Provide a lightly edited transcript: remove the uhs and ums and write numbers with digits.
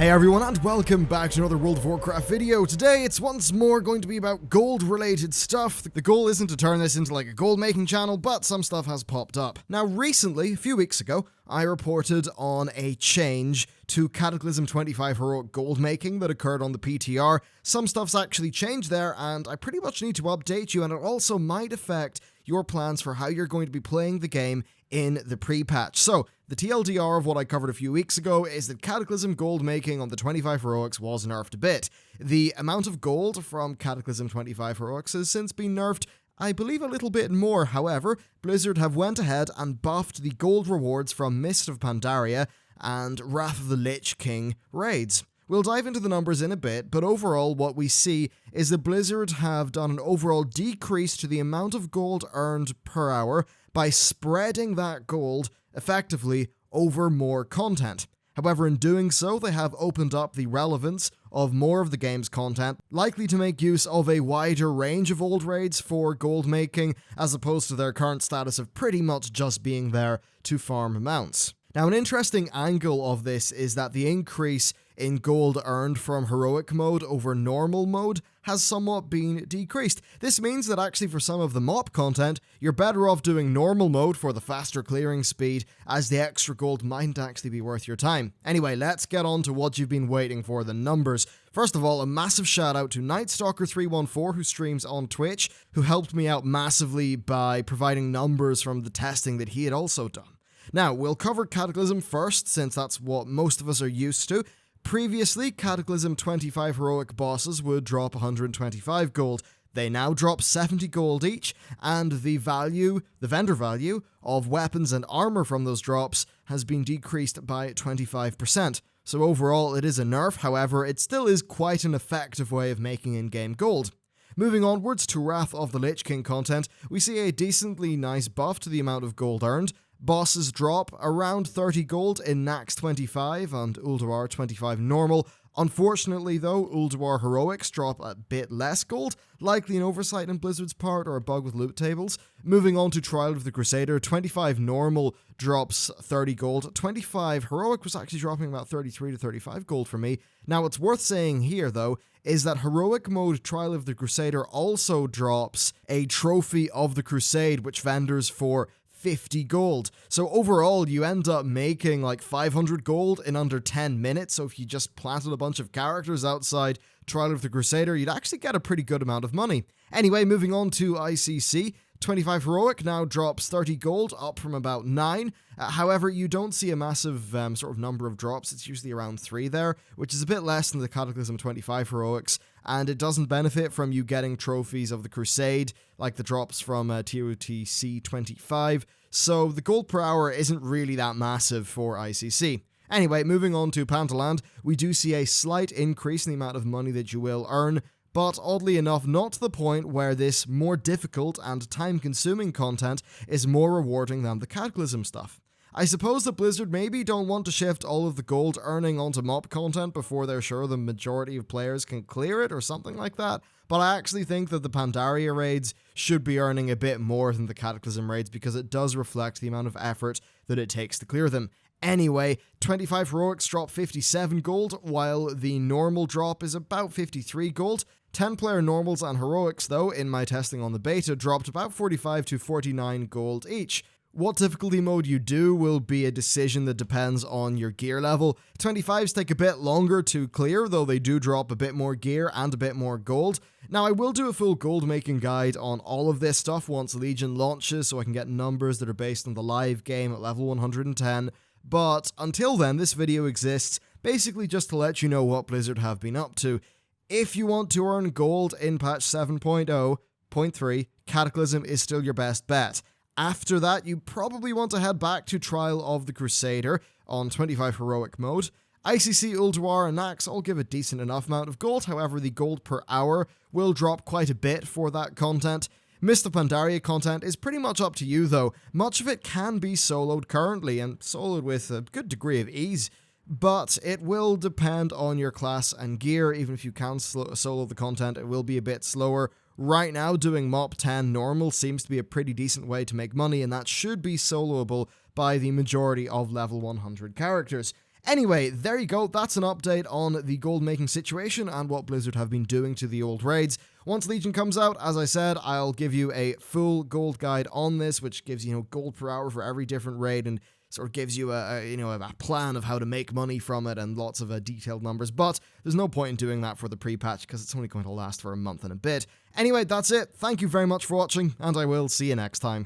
Hey everyone, and welcome back to another World of Warcraft video. Today it's once more going to be about gold related stuff. The goal isn't to turn this into like a gold making channel, but some stuff has popped up. Now recently, a few weeks ago, I reported on a change to Cataclysm 25 heroic gold making that occurred on the PTR. Some stuff's actually changed there, and I pretty much need to update you, and it also might affect your plans for how you're going to be playing the game in the pre-patch. So, the TLDR of what I covered a few weeks ago is that Cataclysm gold making on the 25 heroics was nerfed a bit. The amount of gold from Cataclysm 25 heroics has since been nerfed, I believe, a little bit more. However, Blizzard have went ahead and buffed the gold rewards from Mist of Pandaria and Wrath of the Lich King raids. We'll dive into the numbers in a bit, but overall what we see is that Blizzard have done an overall decrease to the amount of gold earned per hour by spreading that gold effectively over more content. However, in doing so, they have opened up the relevance of more of the game's content, likely to make use of a wider range of old raids for gold making, as opposed to their current status of pretty much just being there to farm amounts. Now, an interesting angle of this is that the increase in gold earned from heroic mode over normal mode has somewhat been decreased. This means that actually for some of the mop content, you're better off doing normal mode for the faster clearing speed, as the extra gold mightn't actually be worth your time. Anyway, let's get on to what you've been waiting for, the numbers. First of all, a massive shout out to Nightstalker314 who streams on Twitch, who helped me out massively by providing numbers from the testing that he had also done. Now, we'll cover Cataclysm first, since that's what most of us are used to. Previously, Cataclysm 25 heroic bosses would drop 125 gold. They now drop 70 gold each, and the vendor value of weapons and armor from those drops has been decreased by 25%. So overall, it is a nerf. However, it still is quite an effective way of making in-game gold. Moving onwards to Wrath of the Lich King content, we see a decently nice buff to the amount of gold earned. Bosses drop around 30 gold in Nax 25 and Ulduar 25 normal. Unfortunately though, Ulduar heroics drop a bit less gold, likely an oversight on Blizzard's part or a bug with loot tables. Moving on to Trial of the Crusader, 25 normal drops 30 gold, 25 heroic was actually dropping about 33 to 35 gold for me. Now what's worth saying here though, is that heroic mode Trial of the Crusader also drops a trophy of the Crusade which vendors for 50 gold. So overall, you end up making like 500 gold in under 10 minutes. So if you just planted a bunch of characters outside Trial of the Crusader, you'd actually get a pretty good amount of money. Anyway, moving on to ICC. 25 heroic now drops 30 gold, up from about 9. However, you don't see a massive sort of number of drops. It's usually around 3 there, which is a bit less than the Cataclysm 25 heroics, and it doesn't benefit from you getting trophies of the Crusade, like the drops from TOTC 25, so the gold per hour isn't really that massive for ICC. Anyway, moving on to Pantaland, we do see a slight increase in the amount of money that you will earn, but oddly enough, not to the point where this more difficult and time-consuming content is more rewarding than the Cataclysm stuff. I suppose that Blizzard maybe don't want to shift all of the gold earning onto mop content before they're sure the majority of players can clear it or something like that, but I actually think that the Pandaria raids should be earning a bit more than the Cataclysm raids because it does reflect the amount of effort that it takes to clear them. Anyway, 25 heroics drop 57 gold, while the normal drop is about 53 gold. 10-player normals and heroics, though, in my testing on the beta, dropped about 45 to 49 gold each. What difficulty mode you do will be a decision that depends on your gear level. 25s take a bit longer to clear, though they do drop a bit more gear and a bit more gold. Now, I will do a full gold making guide on all of this stuff once Legion launches, so I can get numbers that are based on the live game at level 110. But until then, this video exists basically just to let you know what Blizzard have been up to. If you want to earn gold in patch 7.0.3, Cataclysm is still your best bet. After that, you probably want to head back to Trial of the Crusader on 25 heroic mode. ICC, Ulduar, and Nax all give a decent enough amount of gold, however the gold per hour will drop quite a bit for that content. Mist of Pandaria content is pretty much up to you though. Much of it can be soloed currently, and soloed with a good degree of ease, but it will depend on your class and gear. Even if you can solo the content, it will be a bit slower. Right now, doing Mop 10 normal seems to be a pretty decent way to make money, and that should be soloable by the majority of level 100 characters. Anyway, there you go. That's an update on the gold making situation and what Blizzard have been doing to the old raids. Once Legion comes out, as I said, I'll give you a full gold guide on this, which gives you, gold per hour for every different raid and sort of gives you a plan of how to make money from it and lots of detailed numbers. But there's no point in doing that for the pre-patch because it's only going to last for a month and a bit. Anyway, that's it. Thank you very much for watching, and I will see you next time.